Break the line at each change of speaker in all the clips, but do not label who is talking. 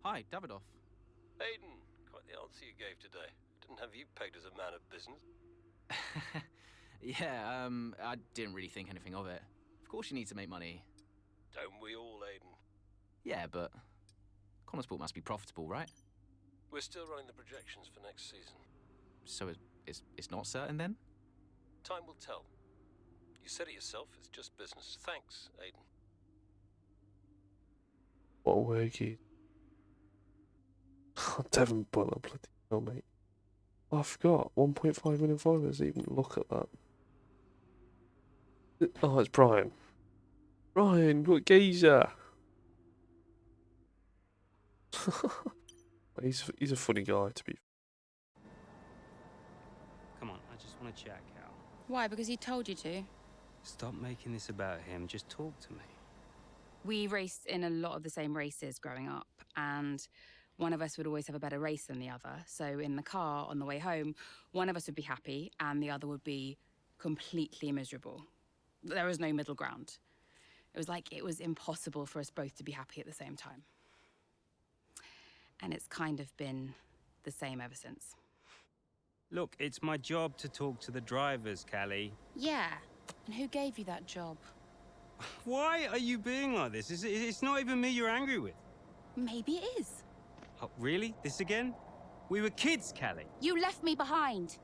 Hi, Davidoff.
Aiden, quite the answer you gave today. Didn't have you pegged as a man of business.
Yeah, I didn't really think anything of it. Of course you need to make money.
Don't we all, Aiden?
Yeah, but Connorsport must be profitable, right?
We're still running the projections for next season.
So it's not certain then?
Time will tell. You said it yourself, it's just business. Thanks, Aiden.
What a worky. Devon Butler, bloody hell, mate. Oh, I forgot. 1.5 million followers. Even look at that. Oh, it's Brian. Brian, what geezer? he's a funny guy, to be.
Come on, I just want to chat, Cal.
Why? Because he told you to?
Stop making this about him. Just talk to me.
We raced in a lot of the same races growing up, and one of us would always have a better race than the other. So in the car on the way home, one of us would be happy and the other would be completely miserable. There was no middle ground. It was like it was impossible for us both to be happy at the same time. And it's kind of been the same ever since.
Look, it's my job to talk to the drivers, Callie.
Yeah, and who gave you that job?
Why are you being like this? It's not even me you're angry with.
Maybe it is.
Oh, really? This again? We were kids, Callie.
You left me behind.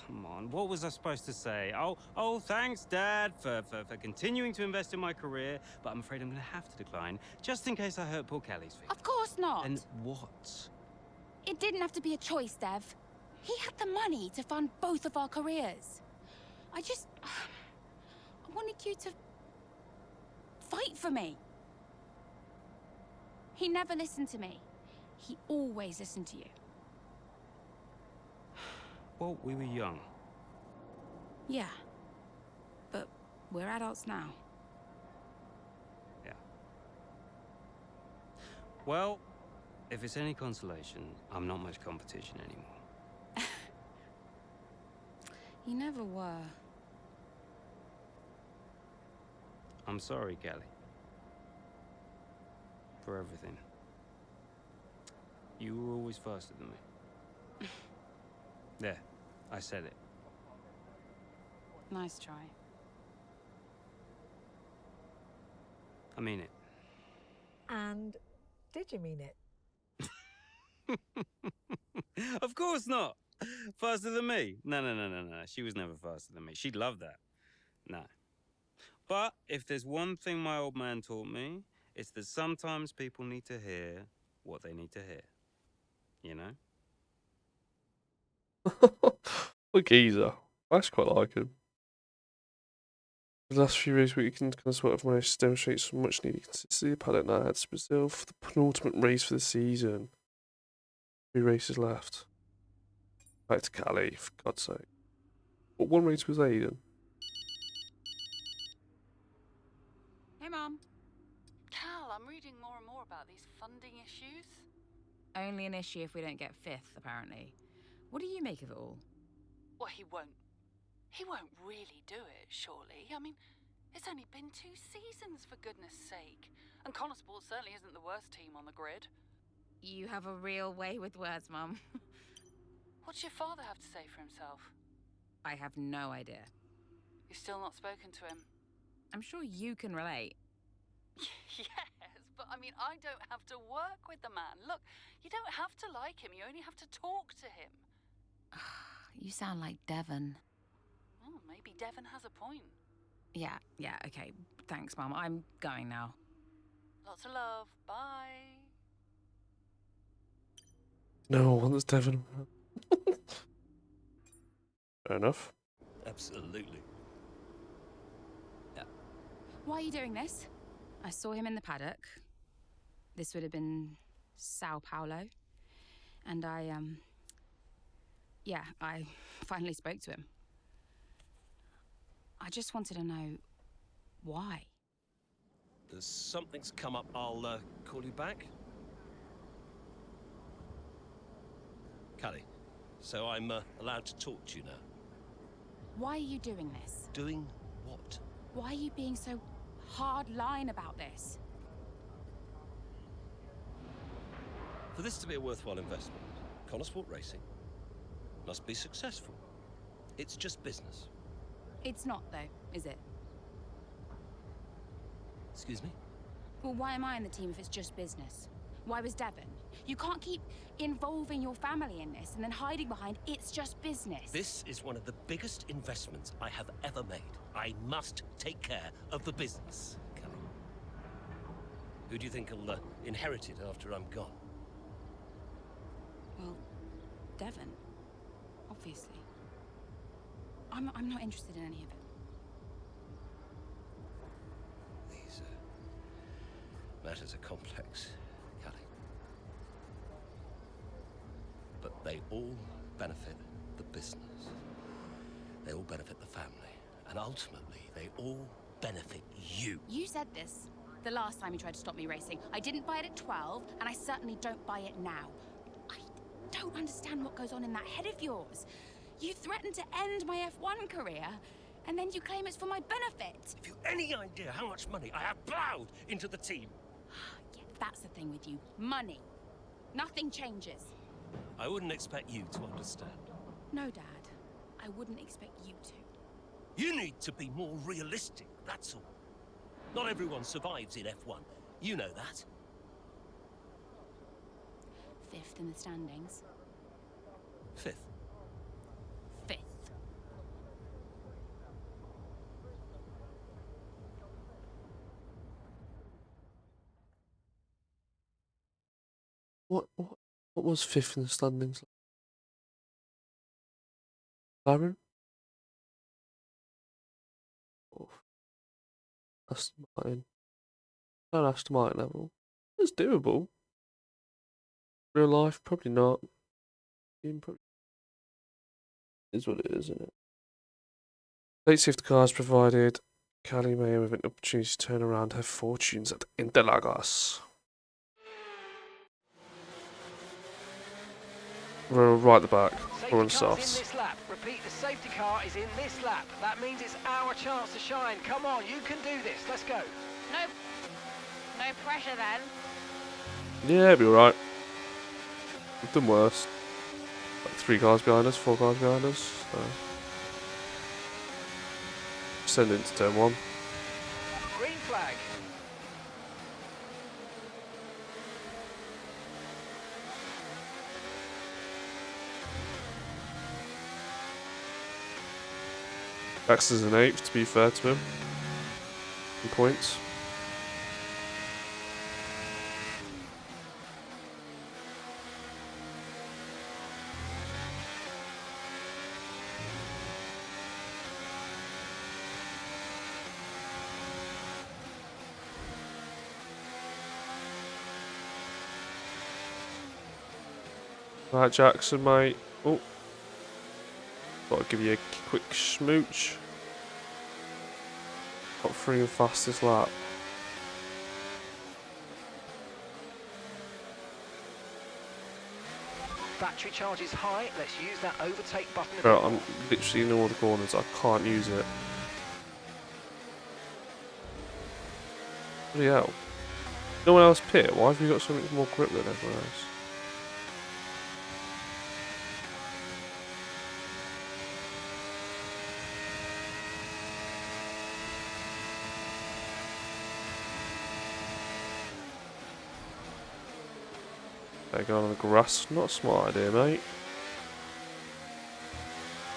Come on, what was I supposed to say? Oh, thanks, Dad, for continuing to invest in my career, but I'm afraid I'm going to have to decline, just in case I hurt poor Callie's feelings.
Of course not.
And what?
It didn't have to be a choice, Dev. He had the money to fund both of our careers. I wanted you to fight for me. He never listened to me. He always listened to you.
Well, we were young.
Yeah. But we're adults now.
Yeah. Well, if it's any consolation, I'm not much competition anymore.
You never were.
I'm sorry, Callie. For everything. You were always faster than me. There, I said it.
Nice try.
I mean it.
And did you mean it?
Of course not! Faster than me? No. She was never faster than me. She'd love that. No. But if there's one thing my old man taught me, it's that sometimes people need to hear what they need to hear. You know?
What geezer. I actually quite like him. The last few races we can kind of sort of manage to demonstrate some much needed consistency. Paddock Knights Brazil for the penultimate race for the season. 3 races left. Back to Calais, for God's sake. What one race was Aiden?
Hey, Mom.
Cal, I'm reading more and more about these funding issues.
Only an issue if we don't get 5th, apparently. What do you make of it all?
Well, he won't really do it, surely. I mean, it's only been 2 seasons, for goodness sake. And Connorsport certainly isn't the worst team on the grid.
You have a real way with words, Mum.
What's your father have to say for himself?
I have no idea.
You've still not spoken to him?
I'm sure you can relate.
Yes, but I mean, I don't have to work with the man. Look, you don't have to like him, you only have to talk to him.
You sound like Devon.
Oh, maybe Devon has a point.
Yeah, okay. Thanks, Mum. I'm going now.
Lots of love. Bye.
No one that's Devon. Fair enough.
Absolutely.
Why are you doing this? I saw him in the paddock. This would have been Sao Paulo. And I finally spoke to him. I just wanted to know why.
Something's come up. I'll call you back. Callie, so I'm allowed to talk to you now.
Why are you doing this?
Doing what?
Why are you being so hard line about this.
For this to be a worthwhile investment, Connorsport Racing must be successful. It's just business.
It's not, though, is it?
Excuse me?
Well, why am I in the team if it's just business? Why was Devon? You can't keep involving your family in this and then hiding behind it's just business.
This is one of the biggest investments I have ever made. I must take care of the business, Callie. Who do you think will inherit it after I'm gone?
Well, Devon, obviously. I'm not interested in any of it.
These matters are complex, Callie. But they all benefit the business. They all benefit the family. And ultimately, they all benefit you.
You said this the last time you tried to stop me racing. I didn't buy it at 12, and I certainly don't buy it now. I don't understand what goes on in that head of yours. You threatened to end my F1 career, and then you claim it's for my benefit.
Have you any idea how much money I have plowed into the team?
Yeah, that's the thing with you. Money. Nothing changes.
I wouldn't expect you to understand.
No, Dad. I wouldn't expect you to.
You need to be more realistic, that's all. Not everyone survives in F1. You know that.
5th in the standings.
5th.
5th.
What was 5th in the standings? Baron? Oh, Aston Martin. Not Aston Martin level. It's doable. Real life, probably not. Game probably is what it is, isn't it? Late safety cars provided Callie May with an opportunity to turn around her fortunes at Interlagos. We're right at the back. We're on
Safety car's
softs.
in this lap. Repeat, the safety car is in this lap. That means it's our chance to shine. Come on, you can do this. Let's go.
No pressure then.
Yeah, it'll be alright. We've done worse. Like 3 cars behind us, 4 cars behind us. So. Send it into turn 1.
Green flag.
Baxter's an 8th, to be fair to him. In points. Right, Jackson, mate. Oh. Thought I'd give you a quick smooch. Top 3 and fastest lap.
Battery charge is high. Let's use that overtake button.
Bro, I'm literally in all the corners. I can't use it. Bloody hell. No one else pit? Why have you got so much more grip than everyone else? Better go on the grass. Not a smart idea, mate.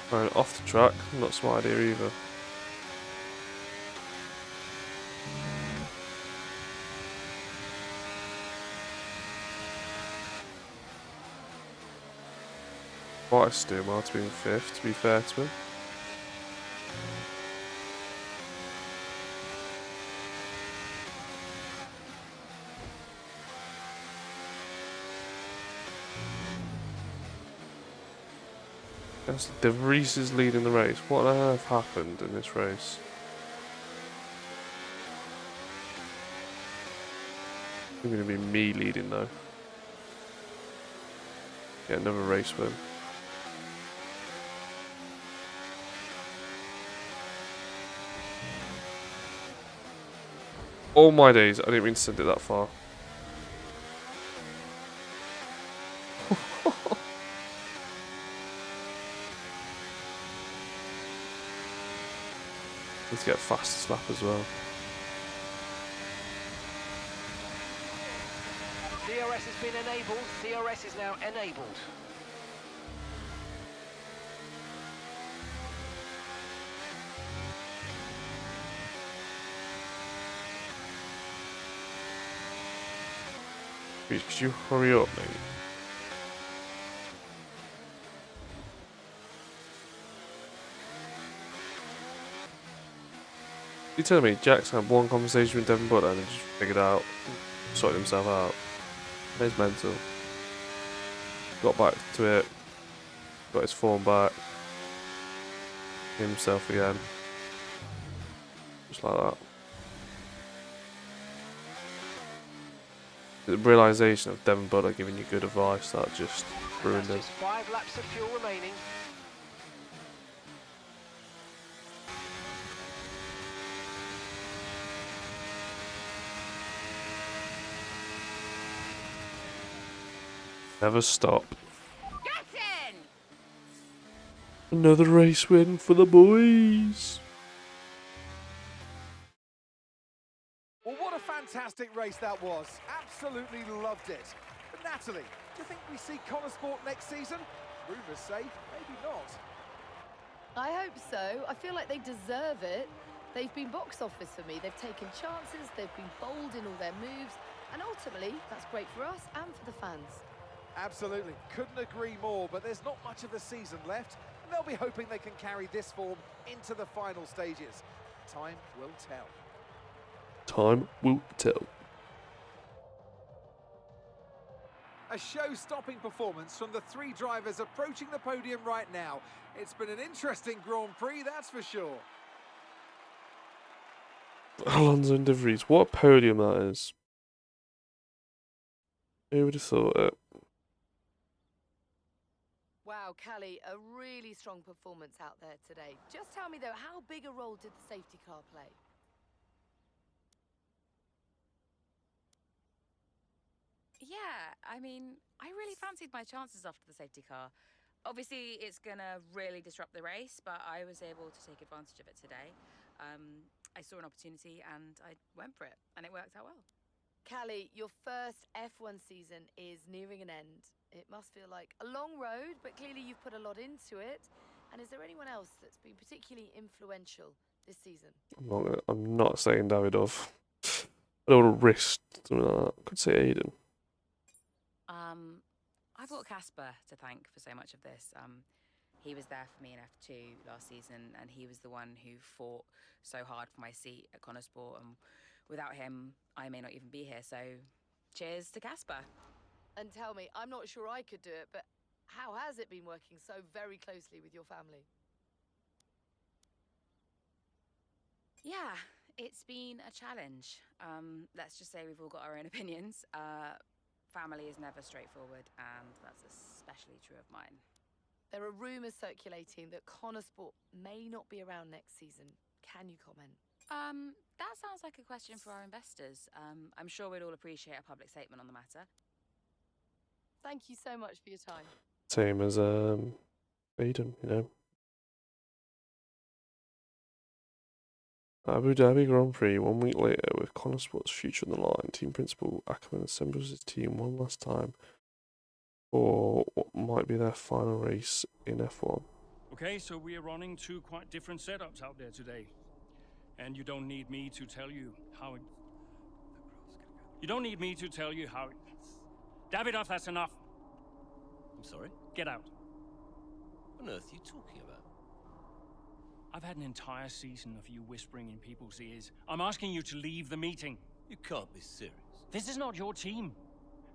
Going off the track. Not a smart idea either. Quite a steer mile to be in 5th, to be fair to him. De Vries is leading the race. What on earth happened in this race? It's going to be me leading though. Get another race win. Oh my days, I didn't mean to send it that far. Let's get a faster slap as well.
DRS has been enabled. DRS is now enabled.
Please, could you hurry up, mate? You telling me Jackson had one conversation with Devin Butler and just figured out, sorted himself out? He's mental. Got back to it, got his form back, himself again. Just like that. The realisation of Devin Butler giving you good advice, that just ruined him.
Just 5 laps of fuel remaining.
Never stop.
Get in!
Another race win for the boys.
Well, what a fantastic race that was. Absolutely loved it. But Natalie, do you think we see Connor Sport next season? Rumours say maybe not.
I hope so. I feel like they deserve it. They've been box office for me. They've taken chances, they've been bold in all their moves, and ultimately, that's great for us and for the fans.
Absolutely. Couldn't agree more, but there's not much of the season left, and they'll be hoping they can carry this form into the final stages. Time will tell.
Time will tell.
A show-stopping performance from the 3 drivers approaching the podium right now. It's been an interesting Grand Prix, that's for sure.
Alonso and De Vries, what a podium that is. Who would have thought it?
Wow, Callie, a really strong performance out there today. Just tell me, though, how big a role did the safety car play?
Yeah, I mean, I really fancied my chances after the safety car. Obviously, it's going to really disrupt the race, but I was able to take advantage of it today. I saw an opportunity and I went for it, and it worked out well.
Callie, your first F1 season is nearing an end. It must feel like a long road, but clearly you've put a lot into it. And is there anyone else that's been particularly influential this season?
I'm not saying Davidov. I don't want to risk something like that. I could say Aiden.
I've got Casper to thank for so much of this. He was there for me in F2 last season, and he was the one who fought so hard for my seat at Connor Sport. And without him, I may not even be here. So, cheers to Casper.
And tell me, I'm not sure I could do it, but how has it been working so very closely with your family?
Yeah, it's been a challenge. Let's just say we've all got our own opinions. Family is never straightforward, and that's especially true of mine.
There are rumours circulating that Connor Sport may not be around next season. Can you comment?
That sounds like a question for our investors. I'm sure we'd all appreciate a public statement on the matter.
Thank you so much for your time.
Same as Aiden, you know. Abu Dhabi Grand Prix 1 week later, with Connor Sport's future on the line, team principal Ackerman assembles his team one last time for what might be their final race in F1.
Okay, so we are running 2 quite different setups out there today. And you don't need me to tell you how it... You don't need me to tell you how it... Davidoff, that's enough.
I'm sorry?
Get out.
What on earth are you talking about?
I've had an entire season of you whispering in people's ears. I'm asking you to leave the meeting.
You can't be serious.
This is not your team.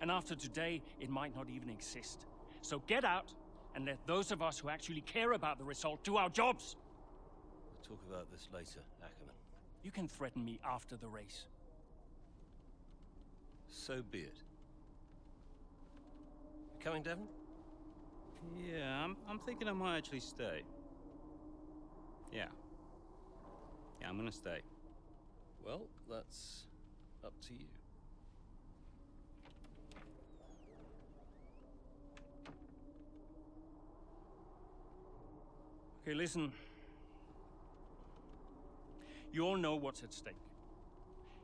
And after today, it might not even exist. So get out and let those of us who actually care about the result do our jobs.
We'll talk about this later, Ackerman.
You can threaten me after the race.
So be it. You coming, Devon?
Yeah, I'm thinking I might actually stay. Yeah, I'm gonna stay.
Well, that's
to you. Okay, listen. You all know what's at stake.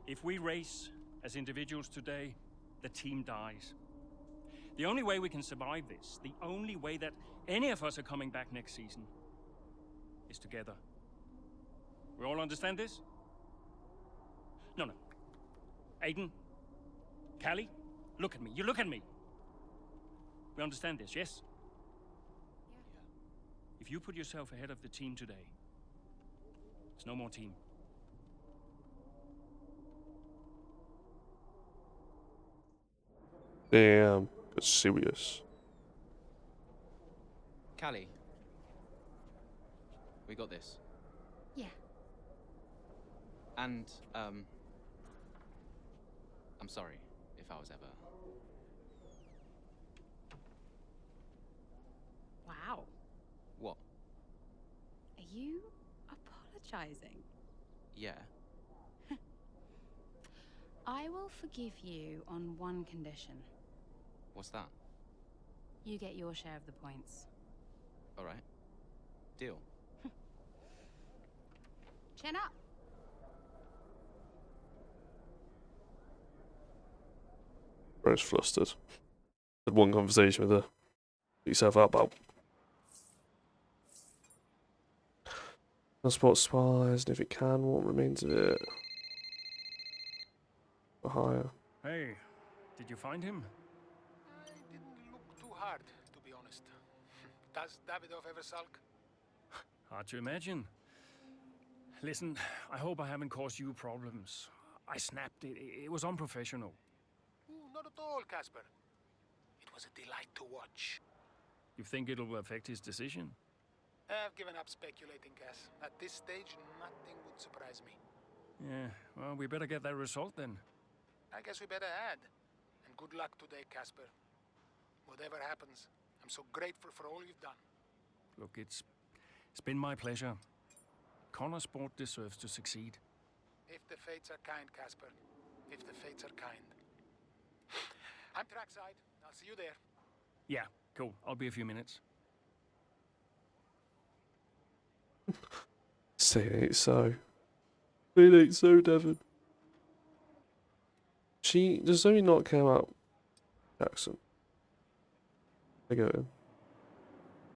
If we race as individuals today, the team dies. The only way we can survive this, the only way that any of us are coming back next season, is together. We all understand this? No. Aiden, Callie, look at me. You look at me. We understand this, yes? Yeah. If you put yourself ahead of the team today, there's no more team.
Damn, got serious.
Callie, we got this.
Yeah.
And, I'm sorry if I was ever...
Wow.
What?
Are you apologizing?
Yeah.
I will forgive you on one condition.
What's that?
You get your share of the points.
All right. Deal.
Chin up.
Bro's flustered. Had one conversation with her. Put yourself out, pal. Transport supplies, and if it can, what remains of it? For hire.
Hey, did you find him?
I didn't look too hard, to be honest. Does Davidoff ever sulk?
Hard to imagine. Listen, I hope I haven't caused you problems. I snapped it. It was unprofessional.
Not at all, Casper. It was a delight to watch.
You think it'll affect his decision?
I've given up speculating, Cass. At this stage, nothing would surprise me.
Yeah, well, we better get that result then.
I guess we better add. And good luck today, Casper. Whatever happens, I'm so grateful for all you've done.
Look, it's been my pleasure. Connor Sport deserves to succeed.
If the fates are kind, Casper. If the fates are kind. I'm trackside. I'll see you there.
Yeah, cool. I'll be a few minutes.
Say it ain't so. It ain't so, Devon. Does Zoe not care about Jackson? I go in.